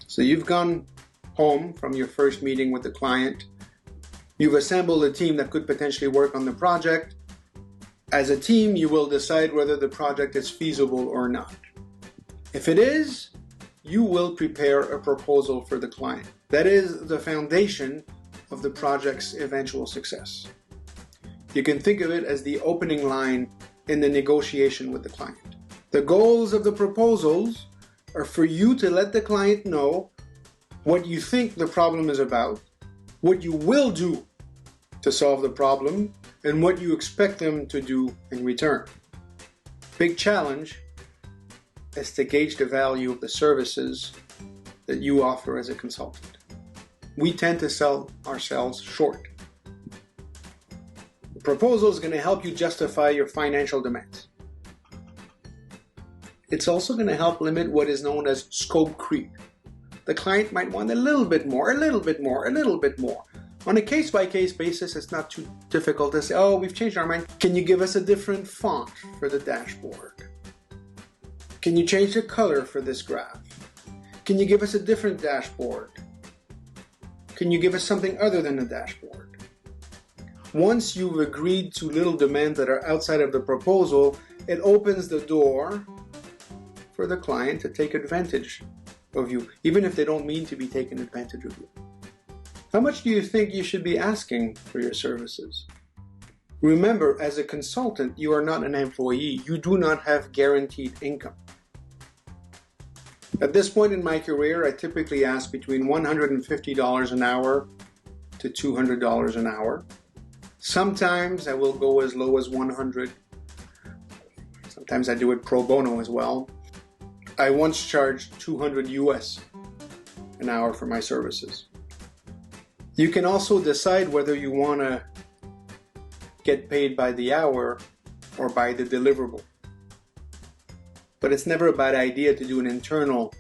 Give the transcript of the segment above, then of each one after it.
So you've gone home from your first meeting with the client. You've assembled a team that could potentially work on the project. As a team, you will decide whether the project is feasible or not. If it is, you will prepare a proposal for the client. That is the foundation of the project's eventual success. You can think of it as the opening line in the negotiation with the client. The goals of the proposals are for you to let the client know what you think the problem is about, what you will do to solve the problem, and what you expect them to do in return. Big challenge is to gauge the value of the services that you offer as a consultant. We tend to sell ourselves short. The proposal is going to help you justify your financial demands. It's also going to help limit what is known as scope creep. The client might want a little bit more, a little bit more, a little bit more. On a case-by-case basis, it's not too difficult to say, oh, we've changed our mind. Can you give us a different font for the dashboard? Can you change the color for this graph? Can you give us a different dashboard? Can you give us something other than a dashboard? Once you've agreed to little demands that are outside of the proposal, it opens the door for the client to take advantage of you, even if they don't mean to be taking advantage of you. How much do you think you should be asking for your services? Remember, as a consultant, you are not an employee. You do not have guaranteed income. At this point in my career, I typically ask between $150 an hour to $200 an hour. Sometimes I will go as low as $100. Sometimes I do it pro bono as well. I once charged $200 US an hour for my services. You can also decide whether you want to get paid by the hour or by the deliverable. But it's never a bad idea to do an internal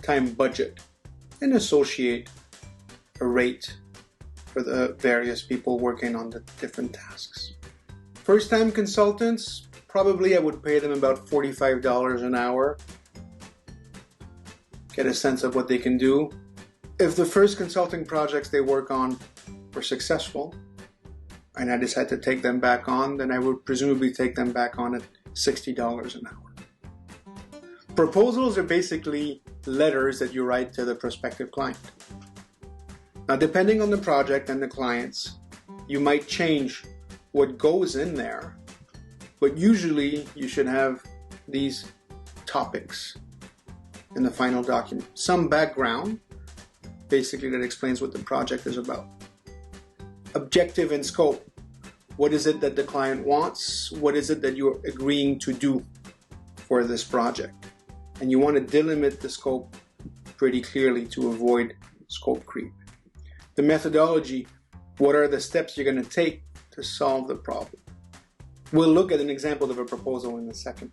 time budget and associate a rate for the various people working on the different tasks. First-time consultants, probably I would pay them about $45 an hour. Get a sense of what they can do. If the first consulting projects they work on were successful, and I decide to take them back on, then I would presumably take them back on at $60 an hour. Proposals are basically letters that you write to the prospective client. Now, depending on the project and the clients, you might change what goes in there, but usually you should have these topics in the final document. Some background, basically, that explains what the project is about. Objective and scope. What is it that the client wants? What is it that you're agreeing to do for this project? And you want to delimit the scope pretty clearly to avoid scope creep. The methodology. What are the steps you're going to take to solve the problem? We'll look at an example of a proposal in a second.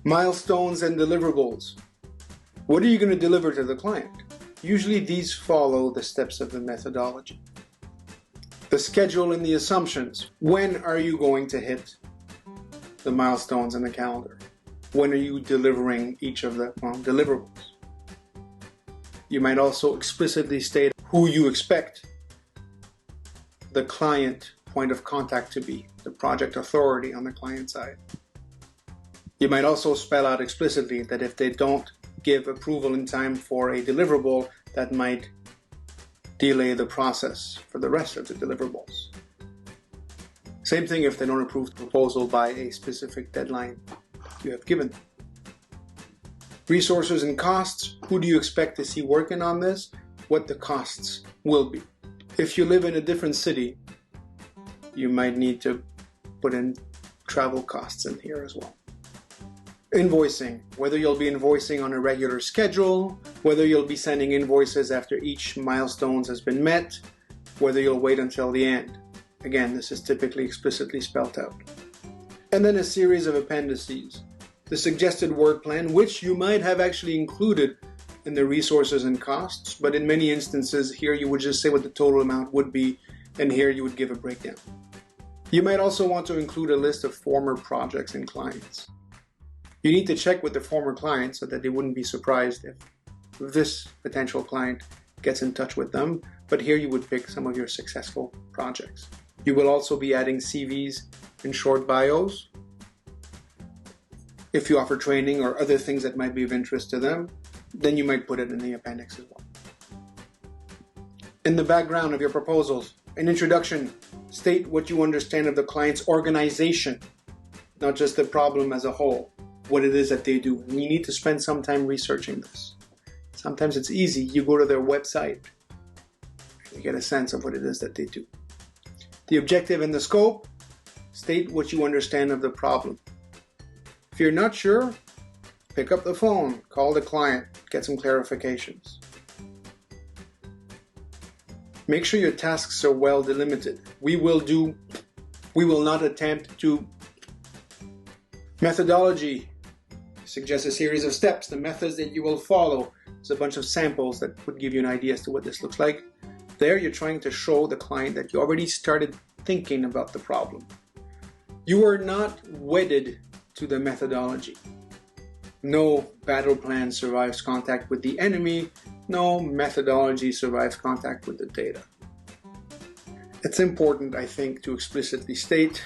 Milestones and deliverables. What are you going to deliver to the client? Usually these follow the steps of the methodology. The schedule and the assumptions. When are you going to hit the milestones in the calendar? When are you delivering each of the deliverables? You might also explicitly state who you expect the client point of contact to be, the project authority on the client side. You might also spell out explicitly that if they don't give approval in time for a deliverable, that might delay the process for the rest of the deliverables. Same thing if they don't approve the proposal by a specific deadline you have given. Resources and costs. Who do you expect to see working on this? What the costs will be. If you live in a different city, you might need to put in travel costs in here as well. Invoicing, whether you'll be invoicing on a regular schedule, whether you'll be sending invoices after each milestone has been met, whether you'll wait until the end. Again, this is typically explicitly spelled out. And then a series of appendices. The suggested work plan, which you might have actually included in the resources and costs, but in many instances here you would just say what the total amount would be, and here you would give a breakdown. You might also want to include a list of former projects and clients. You need to check with the former client so that they wouldn't be surprised if this potential client gets in touch with them. But here you would pick some of your successful projects. You will also be adding CVs and short bios. If you offer training or other things that might be of interest to them, then you might put it in the appendix as well. In the background of your proposals, an introduction, state what you understand of the client's organization, not just the problem as a whole, what it is that they do. And you need to spend some time researching this. Sometimes it's easy. You go to their website, you get a sense of what it is that they do. The objective and the scope, state what you understand of the problem. If you're not sure, pick up the phone, call the client, get some clarifications. Make sure your tasks are well delimited. We will not attempt to. Methodology suggests a series of steps. The methods that you will follow is a bunch of samples that would give you an idea as to what this looks like. There you're trying to show the client that you already started thinking about the problem. You are not wedded to the methodology. No battle plan survives contact with the enemy. No methodology survives contact with the data. It's important, I think, to explicitly state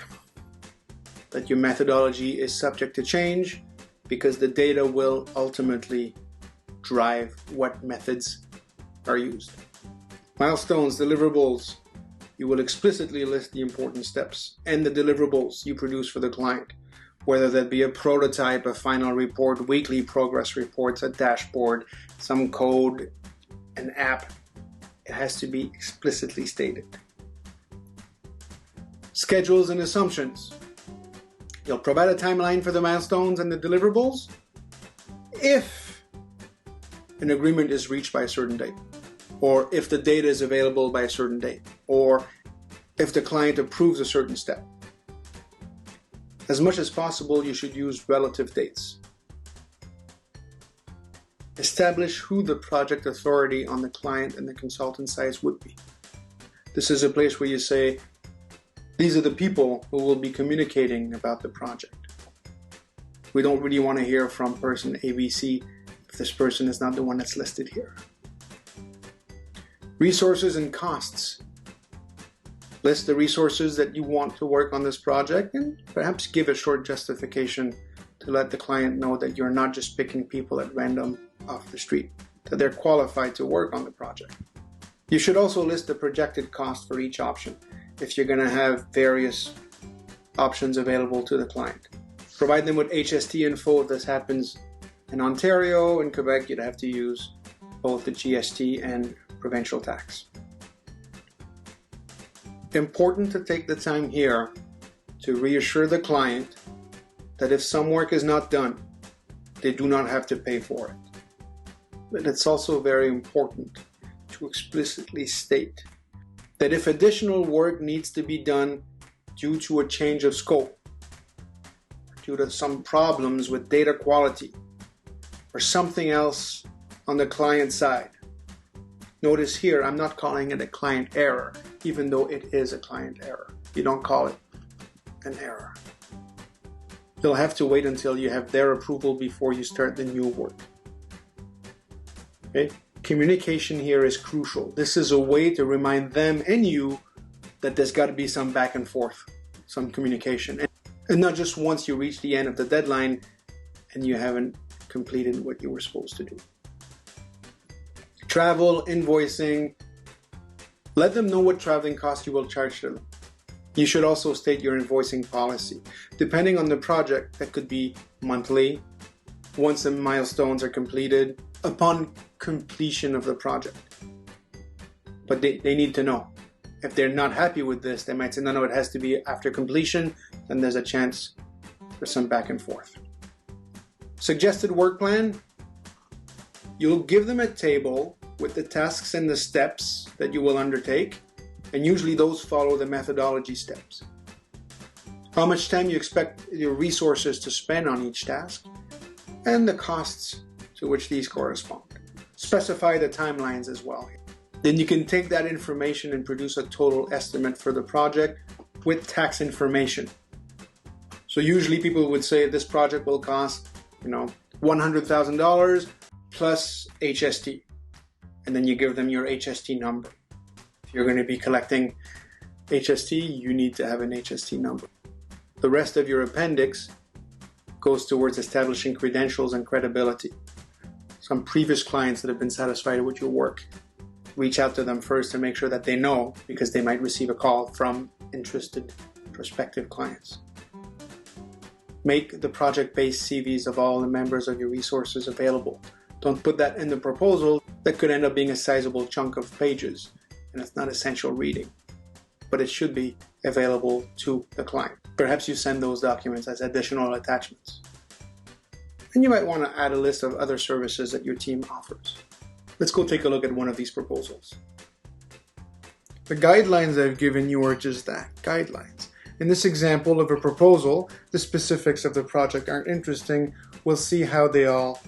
that your methodology is subject to change because the data will ultimately drive what methods are used. Milestones, deliverables. You will explicitly list the important steps and the deliverables you produce for the client, whether that be a prototype, a final report, weekly progress reports, a dashboard, some code, an app. It has to be explicitly stated. Schedules and assumptions. You'll provide a timeline for the milestones and the deliverables if an agreement is reached by a certain date, or if the data is available by a certain date, or if the client approves a certain step. As much as possible, you should use relative dates. Establish who the project authority on the client and the consultant sides would be. This is a place where you say, these are the people who will be communicating about the project. We don't really want to hear from person ABC if this person is not the one that's listed here. Resources and costs. List the resources that you want to work on this project and perhaps give a short justification to let the client know that you're not just picking people at random off the street, that they're qualified to work on the project. You should also list the projected cost for each option if you're going to have various options available to the client. Provide them with HST info if this happens in Ontario. In Quebec, you'd have to use both the GST and provincial tax. Important to take the time here to reassure the client that if some work is not done, they do not have to pay for it. But it's also very important to explicitly state that if additional work needs to be done due to a change of scope, due to some problems with data quality, or something else on the client side. Notice here, I'm not calling it a client error, even though it is a client error. You don't call it an error. You'll have to wait until you have their approval before you start the new work. Okay? Communication here is crucial. This is a way to remind them and you that there's got to be some back and forth, some communication. And not just once you reach the end of the deadline and you haven't completed what you were supposed to do. Travel, invoicing. Let them know what traveling costs you will charge them. You should also state your invoicing policy. Depending on the project, that could be monthly, once the milestones are completed, upon completion of the project. But they need to know. If they're not happy with this, they might say, no, it has to be after completion, then there's a chance for some back and forth. Suggested work plan. You'll give them a table with the tasks and the steps that you will undertake, and usually those follow the methodology steps. How much time you expect your resources to spend on each task, and the costs to which these correspond. Specify the timelines as well. Then you can take that information and produce a total estimate for the project with tax information. So usually people would say this project will cost $100,000 plus HST. And then you give them your HST number. If you're going to be collecting HST, you need to have an HST number. The rest of your appendix goes towards establishing credentials and credibility. Some previous clients that have been satisfied with your work, reach out to them first to make sure that they know, because they might receive a call from interested prospective clients. Make the project-based CVs of all the members of your resources available. Don't put that in the proposal. That could end up being a sizable chunk of pages, and it's not essential reading, but it should be available to the client. Perhaps you send those documents as additional attachments. And you might want to add a list of other services that your team offers. Let's go take a look at one of these proposals. The guidelines I've given you are just that, guidelines. In this example of a proposal, the specifics of the project aren't interesting. We'll see how they all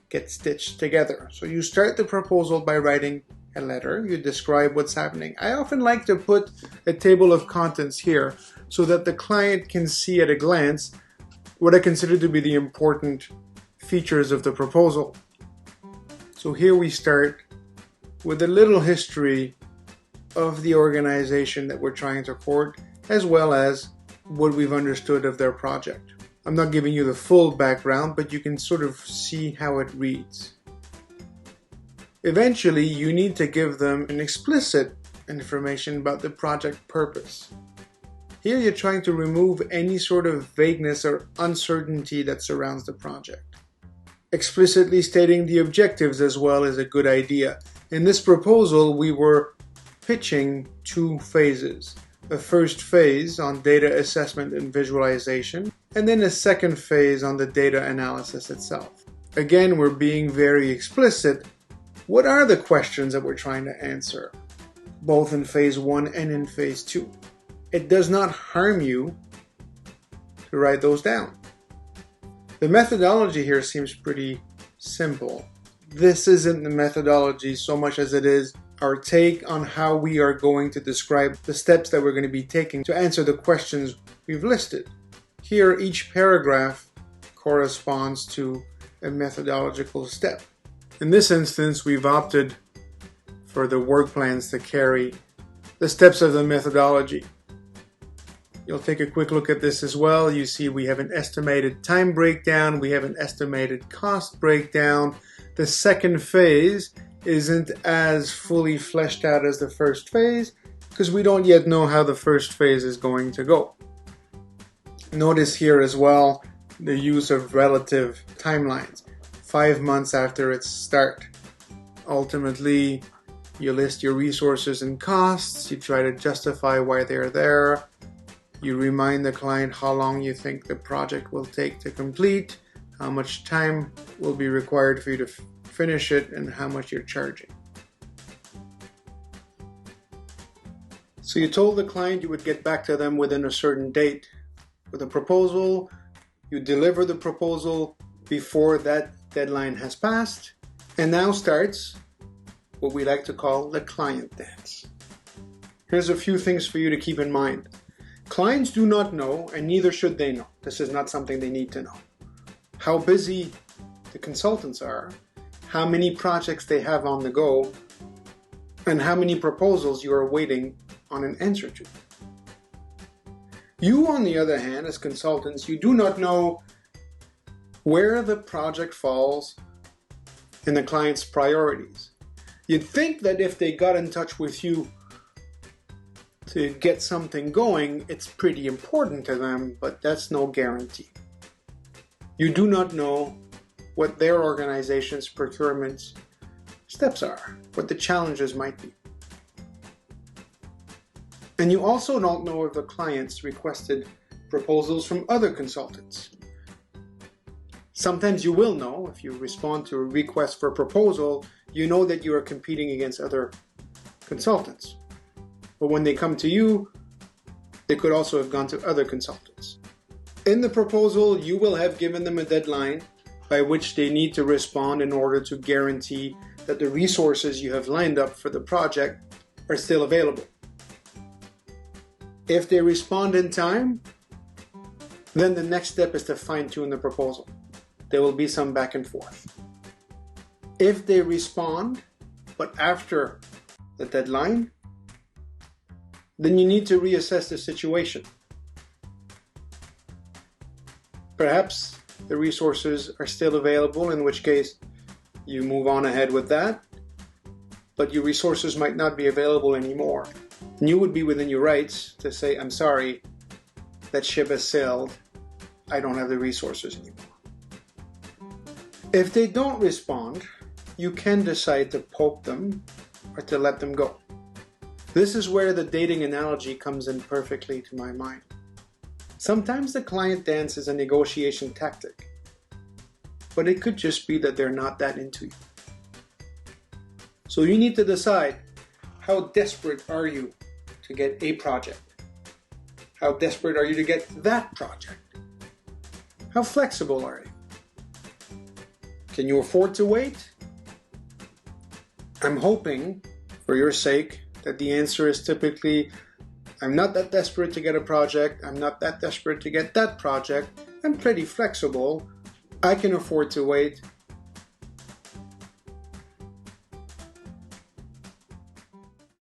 get stitched together. So you start the proposal by writing a letter. You describe what's happening. I often like to put a table of contents here so that the client can see at a glance what I consider to be the important features of the proposal. So here we start with a little history of the organization that we're trying to court, as well as what we've understood of their project. I'm not giving you the full background, but you can sort of see how it reads. Eventually, you need to give them an explicit information about the project purpose. Here you're trying to remove any sort of vagueness or uncertainty that surrounds the project. Explicitly stating the objectives as well is a good idea. In this proposal, we were pitching 2 phases. A first phase on data assessment and visualization, and then a second phase on the data analysis itself. Again, we're being very explicit. What are the questions that we're trying to answer, both in phase 1 and in phase 2? It does not harm you to write those down. The methodology here seems pretty simple. This isn't the methodology so much as it is our take on how we are going to describe the steps that we're going to be taking to answer the questions we've listed. Here, each paragraph corresponds to a methodological step. In this instance, we've opted for the work plans to carry the steps of the methodology. You'll take a quick look at this as well. You see we have an estimated time breakdown, we have an estimated cost breakdown. The second phase isn't as fully fleshed out as the first phase because we don't yet know how the first phase is going to go. Notice here as well the use of relative timelines. 5 months after its start. Ultimately, you list your resources and costs, you try to justify why they're there, you remind the client how long you think the project will take to complete, how much time will be required for you to finish it, and how much you're charging. So you told the client you would get back to them within a certain date with a proposal. You deliver the proposal before that deadline has passed, and now starts what we like to call the client dance. Here's a few things for you to keep in mind. Clients do not know, and neither should they know. This is not something they need to know. How busy the consultants are, how many projects they have on the go, and how many proposals you are waiting on an answer to. You, on the other hand, as consultants, you do not know where the project falls in the client's priorities. You'd think that if they got in touch with you to get something going, it's pretty important to them, but that's no guarantee. You do not know what their organization's procurement steps are, what the challenges might be. And you also don't know if the clients requested proposals from other consultants. Sometimes you will know if you respond to a request for a proposal, you know that you are competing against other consultants. But when they come to you, they could also have gone to other consultants. In the proposal, you will have given them a deadline by which they need to respond in order to guarantee that the resources you have lined up for the project are still available. If they respond in time, then the next step is to fine-tune the proposal. there will be some back and forth. If they respond, but after the deadline, then you need to reassess the situation. Perhaps the resources are still available, in which case you move on ahead with that, but your resources might not be available anymore. And you would be within your rights to say, I'm sorry, that ship has sailed, I don't have the resources anymore. If they don't respond, you can decide to poke them or to let them go. This is where the dating analogy comes in perfectly to my mind. Sometimes the client dance is a negotiation tactic, but it could just be that they're not that into you. So you need to decide, how desperate are you to get a project? How desperate are you to get that project? How flexible are you? Can you afford to wait? I'm hoping, for your sake, that the answer is typically, I'm not that desperate to get a project, I'm not that desperate to get that project, I'm pretty flexible, I can afford to wait,